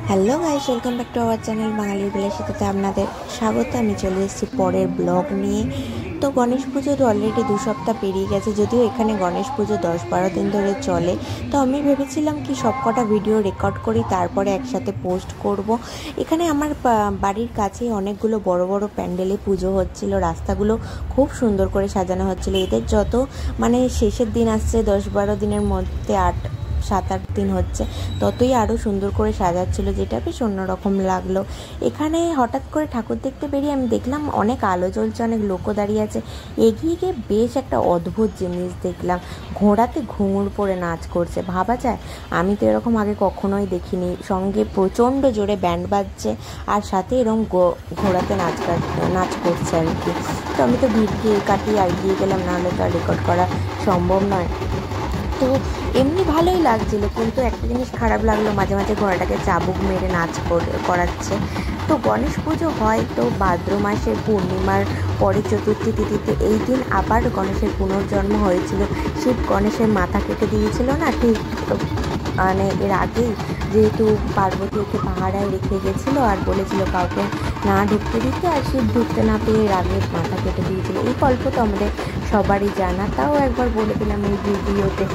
Hello guys, welcome back to our channel বাঙালির বিলাসিতাতে আপনাদের স্বাগত। আমি চলে এসেছি পরের ব্লগ নিয়ে। তো গণেশ পুজো তো অলরেডি 2 সপ্তাহ পেরিয়ে গেছে, যদিও এখানে গণেশ পুজো 10-12 দিন ধরে চলে। তো আমি ভেবেছিলাম কি সবকটা ভিডিও রেকর্ড করি, তারপরে একসাথে পোস্ট করব। এখানে আমার বাড়ির কাছেই অনেকগুলো বড় বড় প্যান্ডেলে পুজো হচ্ছিল, রাস্তাগুলো খুব সুন্দর করে সাজানো হচ্ছিল। এদের যত শেষের দিন আসছে, 10-12 দিনের মধ্যে 7-8 দিন হচ্ছে, ততই আরও সুন্দর করে সাজাচ্ছিল, যেটা বেশ অন্যরকম লাগলো। এখানে হঠাৎ করে ঠাকুর দেখতে বেরিয়ে আমি দেখলাম অনেক আলো জ্বলছে, অনেক লোকও দাঁড়িয়ে আছে। এগিয়ে গিয়ে বেশ একটা অদ্ভুত জিনিস দেখলাম, ঘোড়াতে ঘুঙুর পরে নাচ করছে। ভাবা যায়, আমি তো এরকম আগে কখনোই দেখিনি। সঙ্গে প্রচণ্ড জোরে ব্যান্ড বাজছে, আর সাথে এরকম ঘোড়াতে নাচ করছে আর কি। তো আমি তো ভিড়কে কাটিয়ে এগিয়ে গেলাম, নাহলে তো আর রেকর্ড করা সম্ভব নয়। তো এমনি ভালোই লাগছিল, কিন্তু একটা জিনিস খারাপ লাগলো, মাঝে মাঝে ঘোড়াটাকে চাবুক মেরে নাচ করাচ্ছে। তো গণেশ পুজো হয় তো ভাদ্র মাসের পূর্ণিমার পরে চতুর্থী তিথিতে। এই দিন আবার গণেশের পুনর্জন্ম হয়েছিল। শিব গণেশের মাথা কেটে দিয়েছিল না, ঠিক এর আগেই, যেহেতু পার্বতী ওকে পাহাড়ায় রেখে গেছিলো আর বলেছিল কাউকে না ঢুকতে দিতে, আর শিব ঢুকতে না পেয়ে রাগের মাথা কেটে দিয়েছিল। এই গল্প তো আমাদের সবারই জানা, তাও একবার বলে দিলাম এই ভিডিওতে।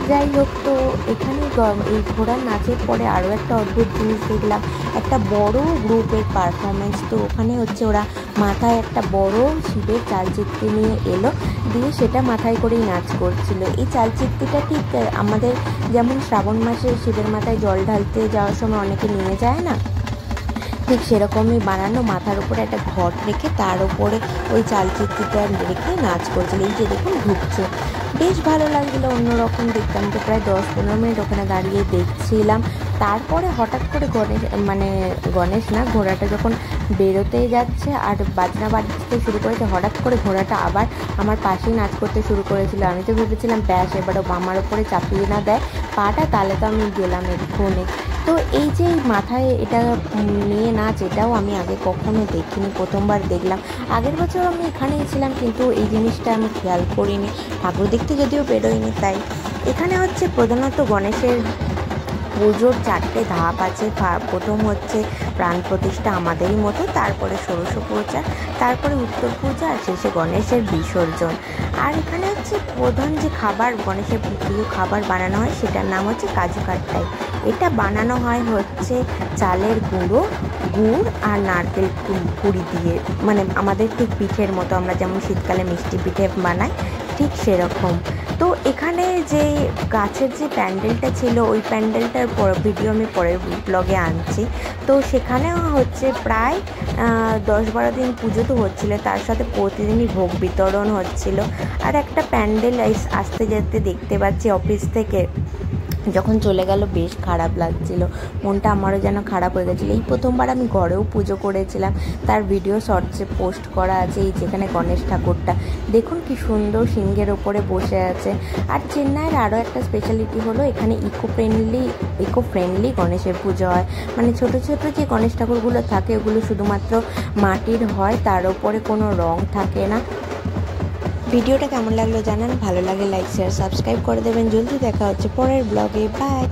যাই হোক, তো এখানে এই ঘোড়ার নাচের পরে আরও একটা অদ্ভুত জিনিস দেখলাম, একটা বড় গ্রুপের পারফরমেন্স। তো ওখানে হচ্ছে ওরা মাথায় একটা বড় শিবের চালচিত্রি নিয়ে এলো, দিয়ে সেটা মাথায় করেই নাচ করছিল। এই চালচিত্রিটা ঠিক আমাদের যেমন শ্রাবণ মাসে শিবের মাথায় জল ঢালতে যাওয়ার সময় অনেকে নিয়ে যায় না, ঠিক সেরকমই বানানো, মাথার উপরে একটা ঘট রেখে তার উপরে ওই চালচিত্রটা রেখে নাচ করছিল। এই যে দেখুন ঢুকছে, বেশ ভালো লাগছিলো, অন্যরকম দেখতাম। তো প্রায় 10-15 মিনিট ওখানে দাঁড়িয়ে দেখছিলাম। তারপরে হঠাৎ করে গণেশ না, ঘোড়াটা যখন বেরোতে যাচ্ছে আর বাজনা বাজতে শুরু করেছে, হঠাৎ করে ঘোড়াটা আবার আমার পাশেই নাচ করতে শুরু করেছিল। আমি তো ভেবেছিলাম ব্যাস এবারও আমার ওপরে চাপিয়ে না দেয় পাটা, তাহলে তো আমি গেলাম এক্ষুনি। তো এই যে মাথায় এটা নিয়ে নাচ, এটাও আমি আগে কখনো দেখিনি, প্রথমবার দেখলাম। আগের বছর আমি এখানেই ছিলাম, কিন্তু এই জিনিসটা আমি খেয়াল করিনি, ঠাকুর দেখতে যদিও বেরোয়নি। তাই এখানে হচ্ছে প্রধানত গণেশের পুজোর 4টে ধাপ আছে। প্রথম হচ্ছে প্রাণ প্রতিষ্ঠা, আমাদেরই মতো, তারপরে ষোড়শ পূজা, তারপরে উত্তর পূজা, আর শেষে গণেশের বিসর্জন। আর এখানে হচ্ছে প্রধান যে খাবার, গণেশের প্রিয় খাবার বানানো হয়, সেটার নাম হচ্ছে কাজু কাট্টাই। এটা বানানো হয় হচ্ছে চালের গুঁড়ো, গুড় আর নারকেল কুড়ি দিয়ে, আমাদের ঠিক পিঠের মতো, আমরা যেমন শীতকালে মিষ্টি পিঠে বানাই, ঠিক সেরকম। তো এখানে যে গাছের যে প্যান্ডেলটা ছিল, ওই প্যান্ডেলটার ভিডিও আমি পরের ব্লগে আনছি। তো সেখানেও হচ্ছে প্রায় 10-12 দিন পুজো তো হচ্ছিলো, তার সাথে প্রতিদিনই ভোগ বিতরণ হচ্ছিল। আর একটা প্যান্ডেল আসতে যেতে দেখতে পাচ্ছি অফিস থেকে, যখন চলে গেল বেশ খারাপ লাগছিল, মনটা আমারও যেন খারাপ হয়ে গেছিলো। এই প্রথমবার আমি ঘরেও পুজো করেছিলাম, তার ভিডিও শর্টসে পোস্ট করা আছে। এই যেখানে গণেশ ঠাকুরটা দেখুন কি সুন্দর সিংহের ওপরে বসে আছে। আর চেন্নাইয়ের আরও একটা স্পেশালিটি হলো, এখানে ইকো ফ্রেন্ডলি গণেশের পুজো হয়। ছোটো ছোটো যে গণেশ ঠাকুরগুলো থাকে, ওগুলো শুধুমাত্র মাটির হয়, তার ওপরে কোনো রং থাকে না। ভিডিওটা কেমন লাগলো জানান, ভালো লাগে লাইক শেয়ার সাবস্ক্রাইব করে দেবেন। জলদি দেখা হচ্ছে পরের ব্লগে, বাই।